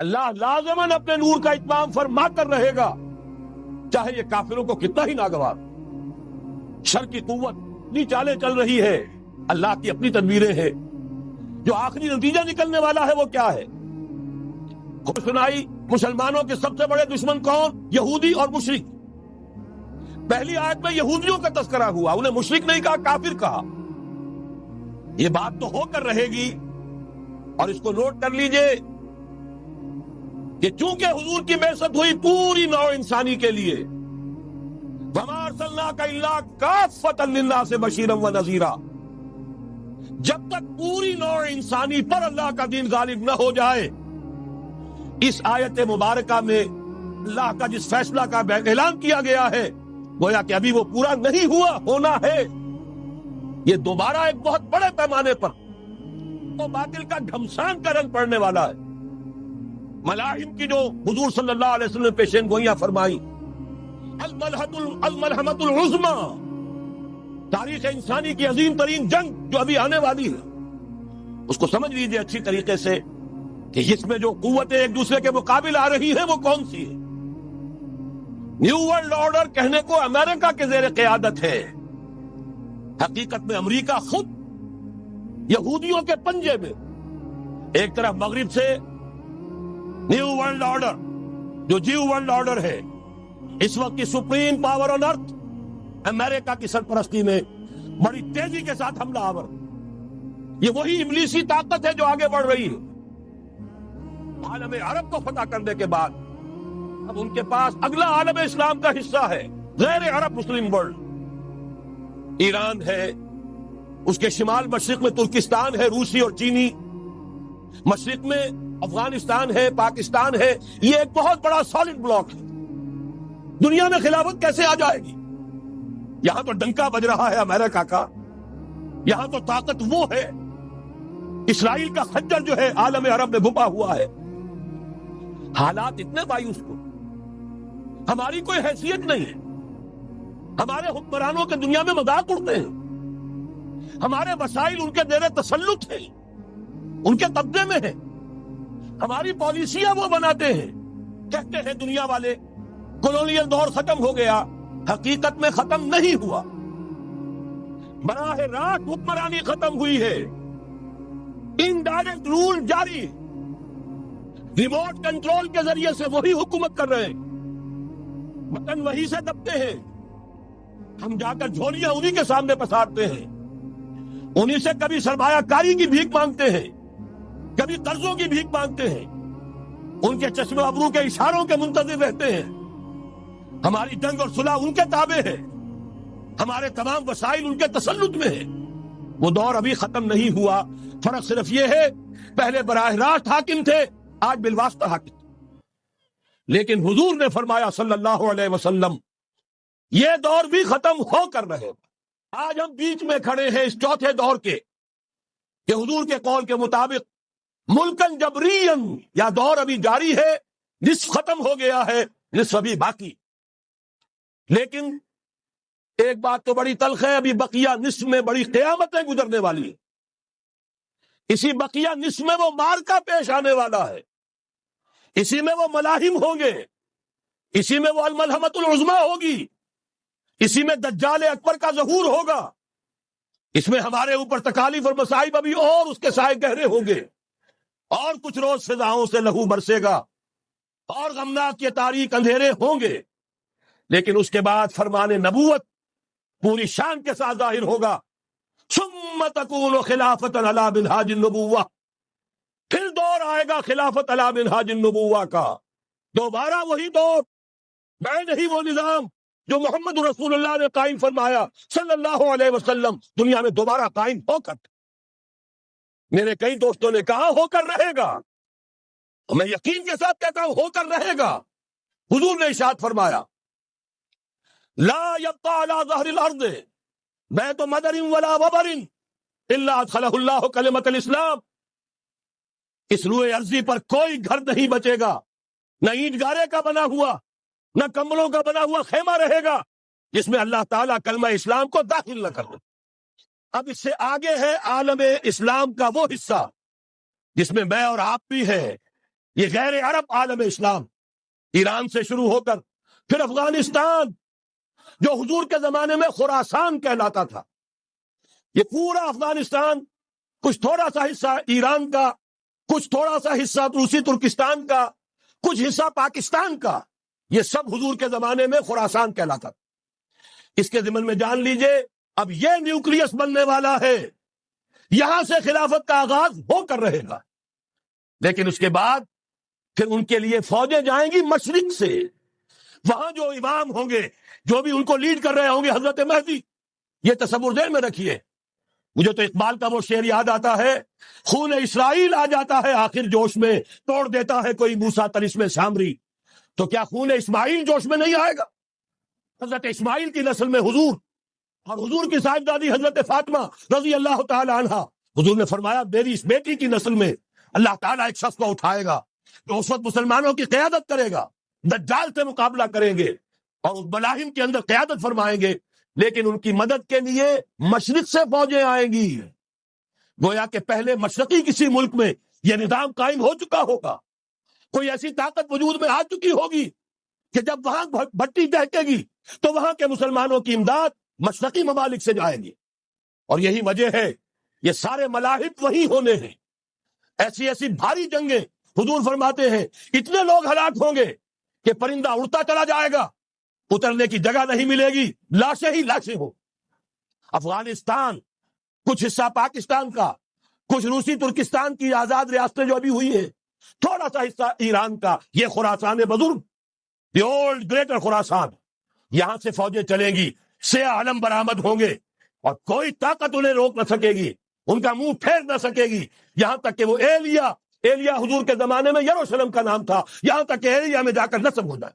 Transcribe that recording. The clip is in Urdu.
اللہ لازماً اپنے نور کا اتمام فرما کر رہے گا، چاہے یہ کافروں کو کتنا ہی ناگوار۔ شر کی قوت اپنی چالیں چل رہی ہے، اللہ کی اپنی تدبیریں ہیں۔ جو آخری نتیجہ نکلنے والا ہے وہ کیا ہے؟ خود سنائی مسلمانوں کے سب سے بڑے دشمن کون؟ یہودی اور مشرک۔ پہلی آیت میں یہودیوں کا تذکرہ ہوا، انہیں مشرک نہیں کہا، کافر کہا۔ یہ بات تو ہو کر رہے گی، اور اس کو نوٹ کر لیجئے کہ چونکہ حضور کی بعثت ہوئی پوری نوع انسانی کے لیے، وَمَا أَرْسَلْنَاكَ إِلَّا كَافَّةً لِلنَّاسِ بَشِيرًا وَنَذِيرًا، جب تک پوری نوع انسانی پر اللہ کا دین غالب نہ ہو جائے، اس آیت مبارکہ میں اللہ کا جس فیصلہ کا اعلان کیا گیا ہے گویا کہ ابھی وہ پورا نہیں ہوا، ہونا ہے۔ یہ دوبارہ ایک بہت بڑے پیمانے پر وہ باطل کا گھمسان کا رنگ پڑنے والا ہے۔ ملاحم کی جو حضور صلی اللہ علیہ وسلم نے پیشین گوئیاں فرمائی، الملحمۃ العظمیٰ، تاریخ انسانی کی عظیم ترین جنگ جو ابھی آنے والی ہے، اس کو سمجھ لیجئے اچھی طریقے سے کہ اس میں جو قوتیں ایک دوسرے کے مقابل آ رہی ہیں وہ کون سی ہے۔ نیو ورلڈ آرڈر کہنے کو امریکہ کے زیر قیادت ہے، حقیقت میں امریکہ خود یہودیوں کے پنجے میں، ایک طرف مغرب سے نیو ورلڈ آرڈر جو جیو ورلڈ آرڈر ہے، اس وقت کی سپریم پاور آن ارتھ امریکہ کی سرپرستی میں بڑی تیزی کے ساتھ حملہ آور۔ یہ وہی ابلیسی طاقت ہے جو آگے بڑھ رہی ہے۔ عالم عرب کو فتح کرنے کے بعد اب ان کے پاس اگلا عالم اسلام کا حصہ ہے، غیر عرب مسلم ورلڈ۔ ایران ہے، اس کے شمال مشرق میں ترکستان ہے، روسی اور چینی، مشرق میں افغانستان ہے، پاکستان ہے۔ یہ ایک بہت بڑا سالڈ بلاک ہے۔ دنیا میں خلافت کیسے آ جائے گی؟ یہاں تو ڈنکا بج رہا ہے امریکہ کا، یہاں تو طاقت وہ ہے۔ اسرائیل کا خنجر جو ہے عالم عرب میں گھپا ہوا ہے۔ حالات اتنے مایوس کو، ہماری کوئی حیثیت نہیں ہے، ہمارے حکمرانوں کے دنیا میں مذاق اڑتے ہیں، ہمارے وسائل ان کے زیر تسلط ہیں، ان کے قبضے میں ہیں، ہماری پالیسیاں وہ بناتے ہیں۔ کہتے ہیں دنیا والے کولونیل دور ختم ہو گیا، حقیقت میں ختم نہیں ہوا، براہ راست حکمرانی ختم ہوئی ہے، انڈائریکٹ رول جاری، ریموٹ کنٹرول کے ذریعے سے وہی حکومت کر رہے ہیں، بٹن وہی سے دبتے ہیں، ہم جا کر جھولیاں انہی کے سامنے پسارتے ہیں، انہی سے کبھی سرمایہ کاری کی بھیک مانگتے ہیں، کبھی قرضوں کی بھیک مانگتے ہیں، ان کے چشم ابرو کے اشاروں کے منتظر رہتے ہیں۔ ہماری جنگ اور صلح ان کے تابع ہے، ہمارے تمام وسائل ان کے تسلط میں ہے۔ وہ دور ابھی ختم نہیں ہوا، فرق صرف یہ ہے پہلے براہ راست حاکم تھے، آج بالواسطہ حاکم۔ لیکن حضور نے فرمایا صلی اللہ علیہ وسلم یہ دور بھی ختم ہو کر رہے گا۔ آج ہم بیچ میں کھڑے ہیں اس چوتھے دور کے کہ حضور کے قول کے مطابق ملکن جبرین، یا دور ابھی جاری ہے، نصف ختم ہو گیا ہے، نصف ابھی باقی۔ لیکن ایک بات تو بڑی تلخ ہے، ابھی بقیہ نصف میں بڑی قیامتیں گزرنے والی ہیں۔ اسی بقیہ نصف میں وہ مارکا پیش آنے والا ہے، اسی میں وہ ملاحم ہوں گے، اسی میں وہ الملحمۃ العظمیٰ ہوگی، اسی میں دجال اکبر کا ظہور ہوگا، اس میں ہمارے اوپر تکالیف اور مصائب ابھی اور اس کے سائے گہرے ہوں گے، اور کچھ روز فضاؤں سے لہو برسے گا، اور غمناک یہ تاریک اندھیرے ہوں گے۔ لیکن اس کے بعد فرمان نبوت پوری شان کے ساتھ ظاہر ہوگا، ثم تکون خلافت علی منہاج النبوہ، پھر دور آئے گا خلافت علی منہاج النبوہ کا، دوبارہ وہی دور، میں نہیں وہ نظام جو محمد رسول اللہ نے قائم فرمایا صلی اللہ علیہ وسلم، دنیا میں دوبارہ قائم ہو کر۔ میرے کئی دوستوں نے کہا ہو کر رہے گا، میں یقین کے ساتھ کہتا ہوں ہو کر رہے گا۔ حضور نے ارشاد فرمایا لا يبقى على ظهر الارض بیت مدر ولا وبر الا ادخلہ اللہ کلمۃ الاسلام، اس روئے ارضی پر کوئی گھر نہیں بچے گا، نہ اینٹ گارے کا بنا ہوا، نہ کمبلوں کا بنا ہوا خیمہ رہے گا جس میں اللہ تعالیٰ کلمہ اسلام کو داخل نہ کر دے۔ اب اس سے آگے ہے عالم اسلام کا وہ حصہ جس میں میں اور آپ بھی ہیں، یہ غیر عرب عالم اسلام، ایران سے شروع ہو کر پھر افغانستان جو حضور کے زمانے میں خراسان کہلاتا تھا، یہ پورا افغانستان، کچھ تھوڑا سا حصہ ایران کا، کچھ تھوڑا سا حصہ روسی ترکستان کا، کچھ حصہ پاکستان کا، یہ سب حضور کے زمانے میں خراسان کہلاتا تھا۔ اس کے ضمن میں جان لیجئے اب یہ نیوکلیس بننے والا ہے، یہاں سے خلافت کا آغاز ہو کر رہے گا، لیکن اس کے بعد پھر ان کے لیے فوجیں جائیں گی مشرق سے، وہاں جو امام ہوں گے، جو بھی ان کو لیڈ کر رہے ہوں گے، حضرت مہدی، یہ تصور ذہن میں رکھیے۔ مجھے تو اقبال کا وہ شعر یاد آتا ہے، خون اسرائیل آ جاتا ہے آخر جوش میں، توڑ دیتا ہے کوئی موسیٰ طلسم سامری، تو کیا خون اسماعیل جوش میں نہیں آئے گا؟ حضرت اسماعیل کی نسل میں حضور، اور حضور کی صاحبزادی حضرت فاطمہ رضی اللہ تعالی عنہا، حضور نے فرمایا میری اس بیٹی کی نسل میں اللہ تعالیٰ ایک شخص کو اٹھائے گا جو اس وقت مسلمانوں کی قیادت کرے گا، دجال سے مقابلہ کریں گے اور اس ملاحم کے اندر قیادت فرمائیں گے، لیکن ان کی مدد کے لیے مشرق سے فوجیں آئیں گی۔ گویا کہ پہلے مشرقی کسی ملک میں یہ نظام قائم ہو چکا ہوگا، کوئی ایسی طاقت وجود میں آ چکی ہوگی کہ جب وہاں بھٹی دہکے گی تو وہاں کے مسلمانوں کی امداد مشرقی ممالک سے جائے گی، اور یہی وجہ ہے یہ سارے ملاحم وہی ہونے ہیں۔ ایسی ایسی بھاری جنگیں، حضور فرماتے ہیں اتنے لوگ ہلاک ہوں گے کہ پرندہ اڑتا چلا جائے گا، اترنے کی جگہ نہیں ملے گی، لاشیں ہی لاشیں ہو۔ افغانستان، کچھ حصہ پاکستان کا، کچھ روسی ترکستان کی آزاد ریاستیں جو ابھی ہوئی ہیں، تھوڑا سا حصہ ایران کا، یہ خراسان بزرگ، دی اولڈ گریٹر خراسان، یہاں سے فوجیں چلیں گی، سیاہ علم برآمد ہوں گے، اور کوئی طاقت انہیں روک نہ سکے گی، ان کا منہ پھیر نہ سکے گی، یہاں تک کہ وہ ایلیا حضور کے زمانے میں یروشلم کا نام تھا، یہاں تک کہ ایلیا میں جا کر نصب ہو جائے۔